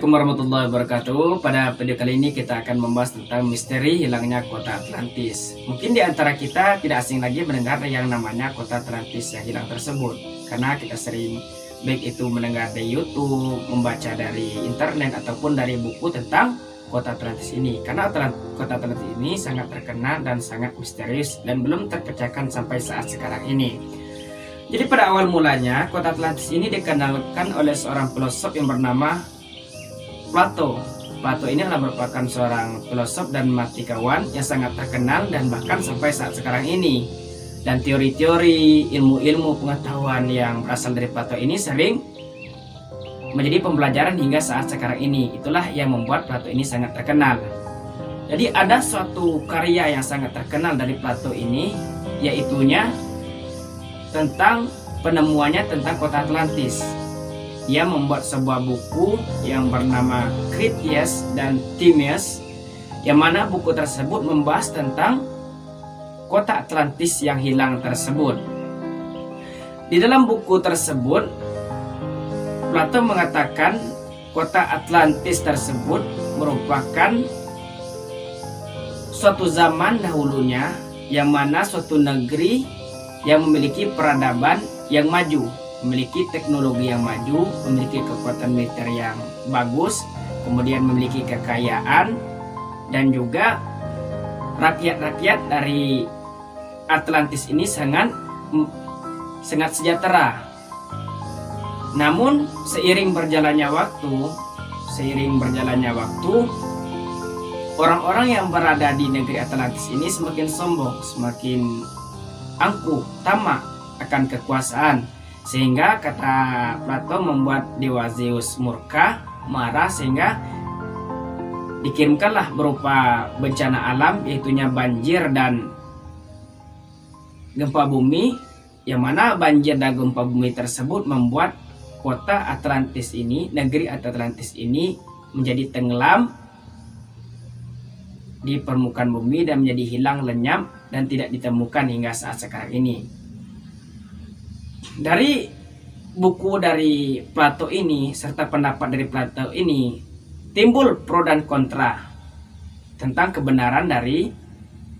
Assalamualaikum warahmatullahi wabarakatuh. Pada video kali ini kita akan membahas tentang misteri hilangnya kota Atlantis. Mungkin di antara kita tidak asing lagi mendengar yang namanya kota Atlantis yang hilang tersebut, karena kita sering baik itu mendengar di YouTube, membaca dari internet ataupun dari buku tentang kota Atlantis ini. Karena kota Atlantis ini sangat terkenal dan sangat misterius dan belum terpecahkan sampai saat sekarang ini. Jadi pada awal mulanya kota Atlantis ini dikenalkan oleh seorang filosof yang bernama Plato. Plato ini adalah merupakan seorang filosof dan matematika yang sangat terkenal dan bahkan sampai saat sekarang ini. Dan teori-teori, ilmu-ilmu pengetahuan yang berasal dari Plato ini sering menjadi pembelajaran hingga saat sekarang ini. Itulah yang membuat Plato ini sangat terkenal. Jadi ada suatu karya yang sangat terkenal dari Plato ini, yaitunya tentang penemuannya tentang kota Atlantis. Dia membuat sebuah buku yang bernama Critias dan Timaeus, yang mana buku tersebut membahas tentang kota Atlantis yang hilang tersebut. Di dalam buku tersebut, Plato mengatakan kota Atlantis tersebut merupakan suatu zaman dahulunya, yang mana suatu negeri yang memiliki peradaban yang maju, memiliki teknologi yang maju, memiliki kekuatan militer yang bagus, kemudian memiliki kekayaan, dan juga rakyat-rakyat dari Atlantis ini sangat sejahtera. Namun seiring berjalannya waktu, orang-orang yang berada di negeri Atlantis ini semakin sombong, semakin angkuh, tamak akan kekuasaan. Sehingga kata Plato membuat dewa Zeus murka, marah, sehingga dikirimkanlah berupa bencana alam, yaitunya banjir dan gempa bumi, yang mana banjir dan gempa bumi tersebut membuat kota Atlantis ini, negeri Atlantis ini menjadi tenggelam di permukaan bumi dan menjadi hilang lenyap dan tidak ditemukan hingga saat sekarang ini. Dari buku dari Plato ini serta pendapat dari Plato ini timbul pro dan kontra tentang kebenaran dari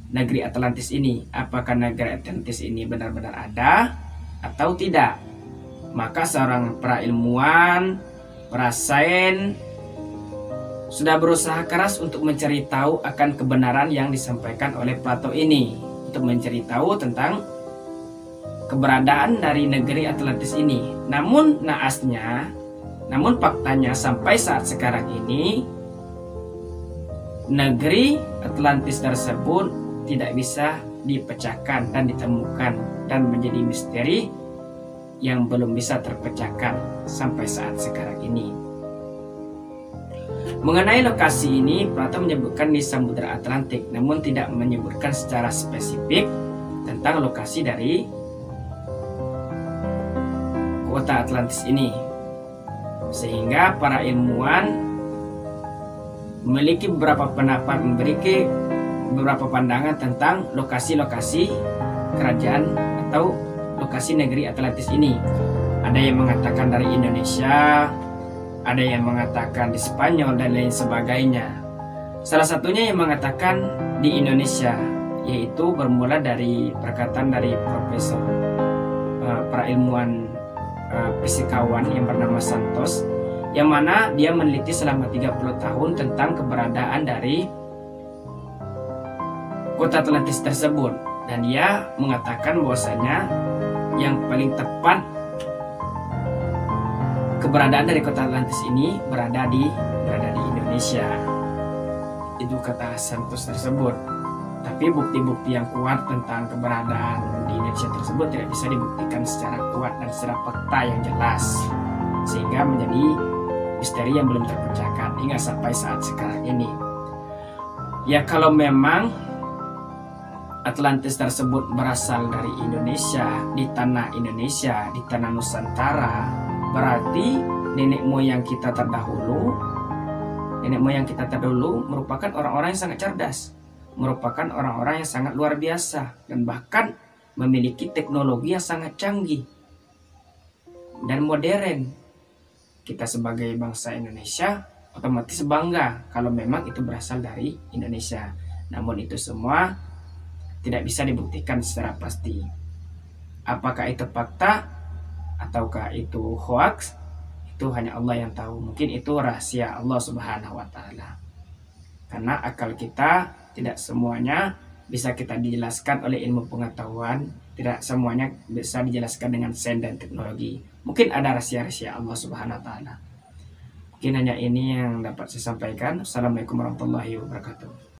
negeri Atlantis ini. Apakah negeri Atlantis ini benar-benar ada atau tidak? Maka seorang para ilmuwan, para sains sudah berusaha keras untuk mencari tahu akan kebenaran yang disampaikan oleh Plato ini, untuk mencari tahu tentang keberadaan dari negeri Atlantis ini. Namun faktanya sampai saat sekarang ini negeri Atlantis tersebut tidak bisa dipecahkan dan ditemukan, dan menjadi misteri yang belum bisa terpecahkan sampai saat sekarang ini. Mengenai lokasi ini, Plato menyebutkan di Samudra Atlantik, namun tidak menyebutkan secara spesifik tentang lokasi dari kota Atlantis ini, sehingga para ilmuwan memiliki beberapa pendapat, memiliki beberapa pandangan tentang lokasi-lokasi kerajaan atau lokasi negeri Atlantis ini. Ada yang mengatakan dari Indonesia, ada yang mengatakan di Spanyol, dan lain sebagainya. Salah satunya yang mengatakan di Indonesia, yaitu bermula dari perkataan dari profesor para ilmuwan fisikawan yang bernama Santos, yang mana dia meneliti selama 30 tahun tentang keberadaan dari kota Atlantis tersebut, dan dia mengatakan bahwasanya yang paling tepat keberadaan dari kota Atlantis ini berada di Indonesia. Itu kata Santos tersebut. Tapi bukti-bukti yang kuat tentang keberadaan di Indonesia tersebut tidak bisa dibuktikan secara kuat dan secara fakta yang jelas, sehingga menjadi misteri yang belum terpecahkan hingga sampai saat sekarang ini. Ya, kalau memang Atlantis tersebut berasal dari Indonesia, di tanah Indonesia, di tanah Nusantara, berarti nenek moyang kita terdahulu merupakan orang-orang yang sangat cerdas, merupakan orang-orang yang sangat luar biasa, dan bahkan memiliki teknologi yang sangat canggih dan modern. Kita sebagai bangsa Indonesia otomatis bangga kalau memang itu berasal dari Indonesia. Namun itu semua tidak bisa dibuktikan secara pasti. Apakah itu fakta ataukah itu hoax? Itu hanya Allah yang tahu. Mungkin itu rahasia Allah Subhanahu wa taala. Karena akal kita tidak semuanya bisa kita dijelaskan oleh ilmu pengetahuan, tidak semuanya bisa dijelaskan dengan sains dan teknologi. Mungkin ada rahasia-rahasia Allah Subhanahu wa taala. Mungkin hanya ini yang dapat saya sampaikan. Assalamualaikum warahmatullahi wabarakatuh.